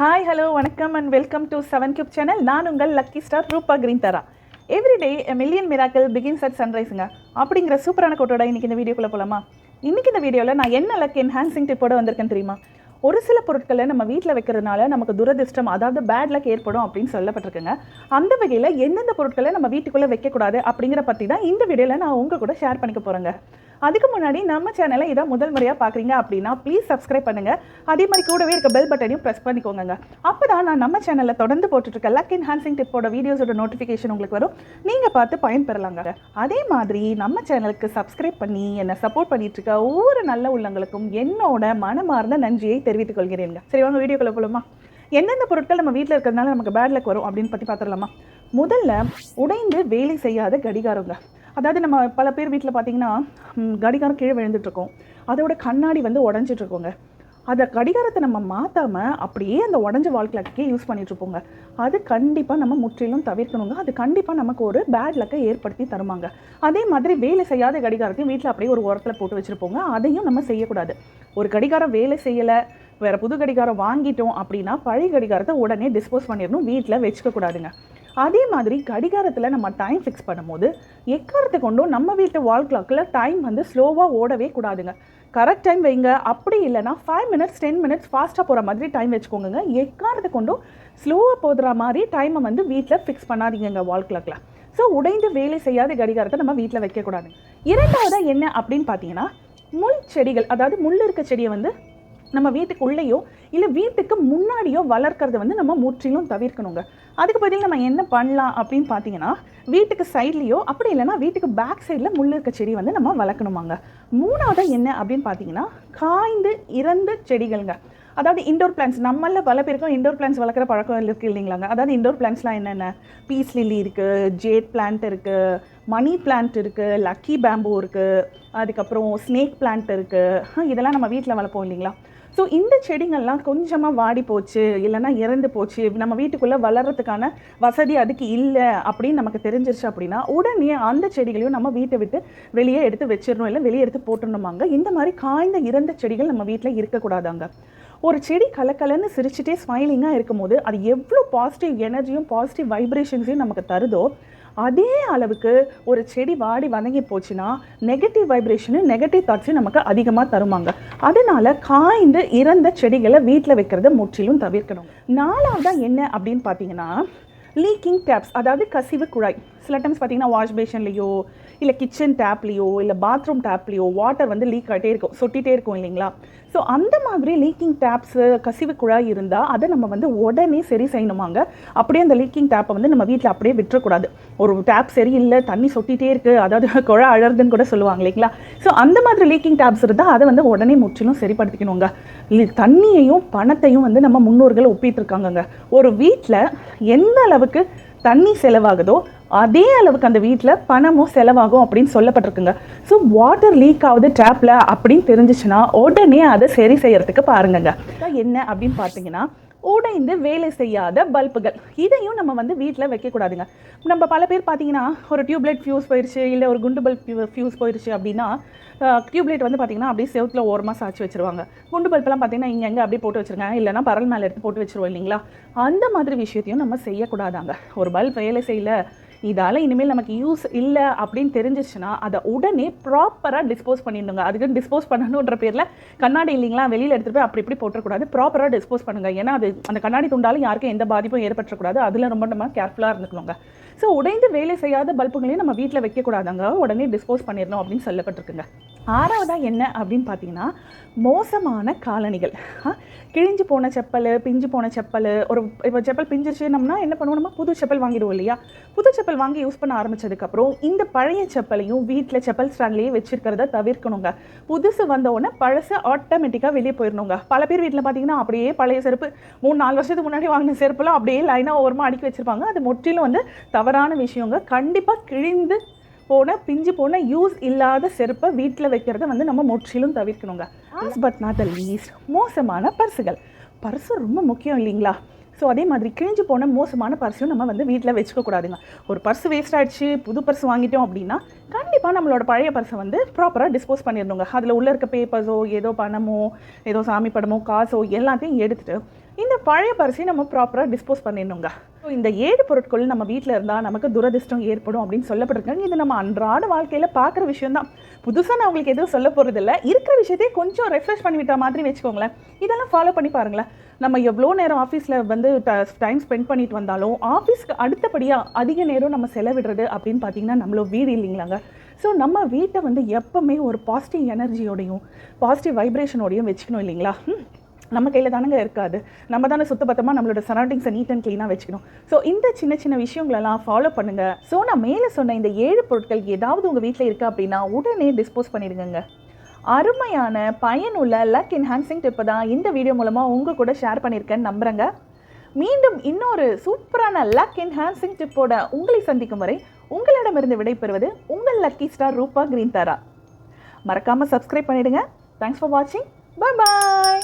Hi hello வணக்கம் and welcome to 7 Cube channel. நான் உங்கள் லக்கி ஸ்டார் ரூபா கிரீன் தரா. Everyday a million miracle begins at சன்ரைஸுங்க அப்படிங்கிற சூப்பரான கோட்டோட இன்றைக்கி இந்த வீடியோக்குள்ளே போகலாமா? இன்றைக்கி இந்த வீடியோவில் நான் என்ன லக் என்ஹான்சிங் டிப்போட வந்திருக்கேன்னு தெரியுமா? ஒரு சில பொருட்களை நம்ம வீட்டில் வைக்கிறதுனால நமக்கு துரதிர்ஷ்டம், அதாவது பேட் லக் ஏற்படும் அப்படின்னு சொல்லப்பட்டிருக்குங்க. அந்த வகையில் எந்தெந்த பொருட்களை நம்ம வீட்டுக்குள்ளே வைக்கக்கூடாது அப்படிங்கிற பற்றி தான் இந்த வீடியோவில் நான் உங்கள் கூட ஷேர் பண்ணிக்க போகிறேங்க. அதுக்கு முன்னாடி நம்ம சேனலை இதை முதல் முறையாக பார்க்குறீங்க அப்படின்னா ப்ளீஸ் சப்ஸ்கிரைப் பண்ணுங்கள். அதே மாதிரி கூடவே இருக்க பெல் பட்டனையும் ப்ரெஸ் பண்ணிக்கோங்க. அப்போ தான் நான் நம்ம சேனலில் தொடர்ந்து போட்டுட்ருக்க லக் என்ஹான்சிங் டிப்போட வீடியோஸோட நோட்டிஃபிகேஷன் உங்களுக்கு வரும். நீங்கள் பார்த்து பயன்பெறலாங்க. அதே மாதிரி நம்ம சேனலுக்கு சப்ஸ்கிரைப் பண்ணி என்னை சப்போர்ட் பண்ணிகிட்ருக்க ஒவ்வொரு நல்ல உள்ளங்களுக்கும் என்னோட மனமார்ந்த நன்றியை தெரிவித்துக் கொள்கிறேங்க. சரி வாங்க வீடியோக்குள்ளே போகலாமா? எந்தெந்த பொருட்கள் நம்ம வீட்டில் இருக்கிறதுனால நமக்கு பேட் லக் வரும் அப்படின்னு பற்றி பார்த்துடலாமா? முதல்ல உடைந்து வேலை செய்யாத கடிகாரங்க. அதாவது நம்ம பல பேர் வீட்டில் பார்த்தீங்கன்னா கடிகாரம் கீழே விழுந்துட்டுருக்கோம், அதோட கண்ணாடி வந்து உடஞ்சிட்ருக்கோங்க. அதை கடிகாரத்தை நம்ம மாற்றாமல் அப்படியே அந்த உடஞ்ச வால் கிளாக்கே யூஸ் பண்ணிகிட்ருப்போங்க. அது கண்டிப்பாக நம்ம முற்றிலும் தவிர்க்கணுங்க. அது கண்டிப்பாக நமக்கு ஒரு பேட் லக்கை ஏற்படுத்தி தருமாங்க. அதே மாதிரி வேலை செய்யாத கடிகாரத்தையும் வீட்டில் அப்படியே ஒரு ஓரத்தில் போட்டு வச்சுருப்போங்க. அதையும் நம்ம செய்யக்கூடாது. ஒரு கடிகாரம் வேலை செய்யலை, வேறு புது கடிகாரம் வாங்கிட்டோம் அப்படின்னா பழைய கடிகாரத்தை உடனே டிஸ்போஸ் பண்ணிடணும், வீட்டில் வச்சுக்கக்கூடாதுங்க. அதே மாதிரி கடிகாரத்தில் நம்ம டைம் ஃபிக்ஸ் பண்ணும்போது எக்காரத்தை கொண்டும் நம்ம வீட்டு வால் கிளாக்கில் டைம் வந்து ஸ்லோவாக ஓடவே கூடாதுங்க. கரெக்ட் டைம் வைங்க. அப்படி இல்லைனா 5 minutes 10 minutes ஃபாஸ்ட்டாக போகிற மாதிரி டைம் வச்சுக்கோங்க. எக்காரத்தை கொண்டும் ஸ்லோவாக போகிற மாதிரி டைமை வந்து வீட்டில் ஃபிக்ஸ் பண்ணாதீங்க வால் கிளாக்கில். ஸோ உடைந்து வேலை செய்யாத கடிகாரத்தை நம்ம வீட்டில் வைக்கக்கூடாது. இரண்டாவதாக என்ன அப்படின்னு பார்த்தீங்கன்னா, முள் செடிகள், அதாவது முள் இருக்க செடியை வந்து நம்ம வீட்டுக்கு உள்ளேயோ இல்லை வீட்டுக்கு முன்னாடியோ வளர்க்குறத வந்து நம்ம முற்றிலும் தவிர்க்கணுங்க. அதுக்கு பதில் நம்ம என்ன பண்ணலாம் அப்படின்னு பார்த்தீங்கன்னா, வீட்டுக்கு சைட்லேயோ அப்படி இல்லைனா வீட்டுக்கு பேக் சைடில் முள் இருக்க செடி வந்து நம்ம வளர்க்கணுமாங்க. மூணாவது என்ன அப்படின்னு பார்த்தீங்கன்னா, காய்ந்து இறந்த செடிகள்ங்க. அதாவது இண்டோர் பிளான்ஸ், நம்மள பல பேருக்கும் இண்டோர் பிளான்ஸ் வளர்க்குற பழக்கம் இருக்குது இல்லைங்களாங்க. அதாவது இண்டோர் பிளான்ஸ்லாம் என்னென்ன, பீஸ் லில்லி இருக்குது, ஜேட் பிளான்ட் இருக்குது, மணி பிளான்ட் இருக்குது, லக்கி பேம்பூ இருக்குது, அதுக்கப்புறம் ஸ்னேக் பிளான்ட் இருக்குது. இதெல்லாம் நம்ம வீட்டில் வளர்ப்போம் இல்லைங்களா. ஸோ இந்த செடிங்கள்லாம் கொஞ்சமாக வாடி போச்சு இல்லைனா இறந்து போச்சு, நம்ம வீட்டுக்குள்ளே வளர்கிறதுக்கான வசதி அதுக்கு இல்லை அப்படின்னு நமக்கு தெரிஞ்சிருச்சு அப்படின்னா உடனே அந்த செடிகளையும் நம்ம வீட்டை விட்டு வெளியே எடுத்து வச்சிடணும், இல்லை வெளியே எடுத்து போட்டுடணுமாங்க. இந்த மாதிரி காய்ந்த இறந்த செடிகள் நம்ம வீட்டில் இருக்கக்கூடாதாங்க. ஒரு செடி கலக்கலன்னு சிரிச்சுட்டே ஸ்மைலிங்காக இருக்கும் போது அது எவ்வளோ பாசிட்டிவ் எனர்ஜியும் பாசிட்டிவ் வைப்ரேஷன்ஸையும் நமக்கு தருதோ, அதே அளவுக்கு ஒரு செடி வாடி வதங்கி போச்சுன்னா நெகட்டிவ் வைப்ரேஷனு நெகட்டிவ் தாட்ஸும் நமக்கு அதிகமாக தருமாங்க. அதனால் காய்ந்து இறந்த செடிகளை வீட்டில் வைக்கிறத முற்றிலும் தவிர்க்கணும். நாலாவதாக என்ன அப்படின்னு பார்த்தீங்கன்னா, லீக்கிங் டேப்ஸ், அதாவது கசிவு குழாய். சில டைம்ஸ் பார்த்தீங்கன்னா வாஷ் பேஷன்லேயோ இல்லை கிச்சன் டேப்லேயோ இல்லை பாத்ரூம் டேப்லேயோ வாட்டர் வந்து லீக் ஆகிட்டே இருக்கும், சொட்டிகிட்டே இருக்கும் இல்லைங்களா. ஸோ அந்த மாதிரி லீக்கிங் டேப்ஸு கசிவு குழாய் இருந்தால் அதை நம்ம வந்து உடனே சரி செய்யணுமாங்க. அப்படியே அந்த லீக்கிங் டேப்பை வந்து நம்ம வீட்டில் அப்படியே விட்டுறக்கூடாது. ஒரு டேப் சரியில்லை, தண்ணி சொட்டிகிட்டே இருக்குது, அதாவது குழா அழகுதுன்னு கூட சொல்லுவாங்க இல்லைங்களா. ஸோ அந்த மாதிரி லீக்கிங் டேப்ஸ் இருந்தால் அதை வந்து உடனே முற்றிலும் சரிப்படுத்திக்கணுங்க. தண்ணியையும் பணத்தையும் வந்து நம்ம முன்னோர்கள் ஒப்பிட்டு இருக்காங்கங்க. ஒரு வீட்டில் எந்த அளவுக்கு தண்ணி செலவாகுதோ அதே அளவுக்கு அந்த வீட்டில் பணமும் செலவாகும் அப்படின்னு சொல்லப்பட்டிருக்குங்க. ஸோ வாட்டர் லீக் ஆகுது டேப்பில் அப்படின்னு தெரிஞ்சிச்சுன்னா உடனே அதை சரி செய்யறதுக்கு பாருங்கங்க. என்ன அப்படின்னு பார்த்தீங்கன்னா, உடைந்து வேலை செய்யாத பல்புகள், இதையும் நம்ம வந்து வீட்டில் வைக்கக்கூடாதுங்க. நம்ம பல பேர் பார்த்தீங்கன்னா, ஒரு டியூப்லைட் ஃபியூஸ் போயிடுச்சு இல்லை ஒரு குண்டு பல்ப் ஃபியூஸ் போயிடுச்சு அப்படின்னா டியூப்லைட் வந்து பார்த்திங்கன்னா அப்படியே செவுத்தில் ஓரமாக சாய்ச்சி வச்சுருவாங்க. குண்டு பல்பெல்லாம் பார்த்திங்கன்னா இங்கே அப்படியே போட்டு வச்சுருக்காங்க, இல்லைனா பரல் மேலே எடுத்து போட்டு வச்சுருவோம் இல்லைங்களா. அந்த மாதிரி விஷயத்தையும் நம்ம செய்யக்கூடாதாங்க. ஒரு பல்ப் வேலை செய்யலை, இதால் இனிமேல் நமக்கு யூஸ் இல்லை அப்படின்னு தெரிஞ்சிச்சுன்னா அதை உடனே ப்ராப்பராக டிஸ்போஸ் பண்ணிடணுங்க. அதுக்கு டிஸ்போஸ் பண்ணணுன்ற பேரில் கண்ணாடி இல்லைங்களா வெளியில் எடுத்துகிட்டு போய் அப்படி இப்படி போட்டுறக்கூடாது, ப்ராப்பராக டிஸ்போஸ் பண்ணுங்கள். ஏன்னா அது அந்த கண்ணாடி துண்டாலும் யாருக்கும் எந்த பாதிப்பும் ஏற்பட்டுறக்கூடாது. அதில் ரொம்ப நம்ம கேர்ஃபுல்லாக இருந்துக்கணுங்க. ஸோ உடைந்து வேலை செய்யாத பல்புகளையும் நம்ம வீட்டில் வைக்கக்கூடாதாங்க, உடனே டிஸ்போஸ் பண்ணிடணும் அப்படின்னு சொல்லப்பட்டிருக்குங்க. ஆறாவதாக என்ன அப்படின்னு பார்த்தீங்கன்னா, மோசமான காலணிகள். கிழிஞ்சு போன செப்பல், பிஞ்சு போன செப்பல். ஒரு இப்போ செப்பல் பிஞ்சிருச்சுனோம்னா என்ன பண்ணுவோம், நம்ம புது செப்பல் வாங்கிடுவோம் இல்லையா. புது செப்பல் வாங்கி யூஸ் பண்ண ஆரம்பித்ததுக்கப்புறம் இந்த பழைய செப்பலையும் வீட்டில் செப்பல் ஸ்டாண்ட்லேயே வச்சுருக்கிறத தவிர்க்கணுங்க. புதுசு வந்தோடனே பழசு ஆட்டோமேட்டிக்காக வெளியே போயிடணுங்க. பல பேர் வீட்டில் பார்த்தீங்கன்னா அப்படியே பழைய செருப்பு 3-4 வருஷத்துக்கு முன்னாடி வாங்கின செருப்புலாம் அப்படியே லைனாக ஓரமாக அடுக்கி வச்சுருப்பாங்க. அது முற்றிலும் வந்து தவறான விஷயங்க. கண்டிப்பாக கிழிந்து போன பிஞ்சு போன யூஸ் இல்லாத செருப்பை வீட்டில் வைக்கிறத வந்து நம்ம முற்றிலும் தவிர்க்கணுங்க. Last but not the least, மோசமான பர்ஸுகள். பர்ஸு ரொம்ப முக்கியம் இல்லைங்களா. ஸோ அதே மாதிரி கிழிஞ்சு போன மோசமான பர்ஸையும் நம்ம வந்து வீட்டில் வச்சுக்கக்கூடாதுங்க. ஒரு பர்ஸ் வேஸ்ட் ஆகிடுச்சு, புது பர்ஸ் வாங்கிட்டோம் அப்படின்னா கண்டிப்பாக நம்மளோட பழைய பர்ஸை வந்து ப்ராப்பராக டிஸ்போஸ் பண்ணிடணுங்க. அதில் உள்ளே இருக்க பேப்பர்ஸோ ஏதோ பணமோ ஏதோ சாமி படமோ காசோ எல்லாத்தையும் எடுத்துகிட்டு இந்த பழைய பரிசை நம்ம ப்ராப்பராக டிஸ்போஸ் பண்ணிடணுங்க. ஸோ இந்த 7 பொருட்கள் நம்ம வீட்டில் இருந்தால் நமக்கு துரதிர்ஷ்டம் ஏற்படும் அப்படின்னு சொல்லப்பட்டிருக்காங்க. இது நம்ம அன்றாட வாழ்க்கையில் பார்க்குற விஷயம் தான். புதுசாக நான் உங்களுக்கு எதுவும் சொல்ல போகிறதில்ல. இருக்கிற விஷயத்தையே கொஞ்சம் ரெஃப்ரெஷ் பண்ணிவிட்ட மாதிரி வச்சுக்கோங்களேன். இதெல்லாம் ஃபாலோ பண்ணி பாருங்களேன். நம்ம எவ்வளோ நேரம் ஆஃபீஸில் வந்து டைம் ஸ்பெண்ட் பண்ணிட்டு வந்தாலும் ஆஃபீஸ்க்கு அடுத்தபடியாக அதிக நேரம் நம்ம செலவிடுறது அப்படின்னு பார்த்தீங்கன்னா நம்மளோட வீடு இல்லைங்களாங்க. ஸோ நம்ம வீட்டை வந்து எப்போவுமே ஒரு பாசிட்டிவ் எனர்ஜியோடையும் பாசிட்டிவ் வைப்ரேஷனோடையும் வச்சுக்கணும் இல்லைங்களா? நம்ம கையில் தானங்க இருக்காது. நம்ம தானே சுத்தபத்தமாக நம்மளோட சரௌண்டிங்ஸை நீட் அண்ட் க்ளீனாக வச்சுக்கணும். ஸோ இந்த சின்ன சின்ன விஷயங்களெல்லாம் ஃபாலோ பண்ணுங்கள். ஸோ நான் மேலே சொன்ன இந்த 7 பொருட்கள் ஏதாவது உங்கள் வீட்டில் இருக்குது அப்படின்னா உடனே டிஸ்போஸ் பண்ணிடுங்க. அருமையான பயனுள்ள லக் என்ஹான்சிங் டிப்பை தான் இந்த வீடியோ மூலமாக உங்கள் கூட ஷேர் பண்ணியிருக்கேன்னு நம்புகிறேங்க. மீண்டும் இன்னொரு சூப்பரான லக் என்ஹான்சிங் டிப்போட உங்களை சந்திக்கும் வரை உங்களிடமிருந்து விடைபெறுவது உங்கள் லக்கி ஸ்டார் ரூபா கிரீன்தாரா. மறக்காமல் சப்ஸ்கிரைப் பண்ணிவிடுங்க. தேங்க்ஸ் ஃபார் வாட்சிங். பாய்.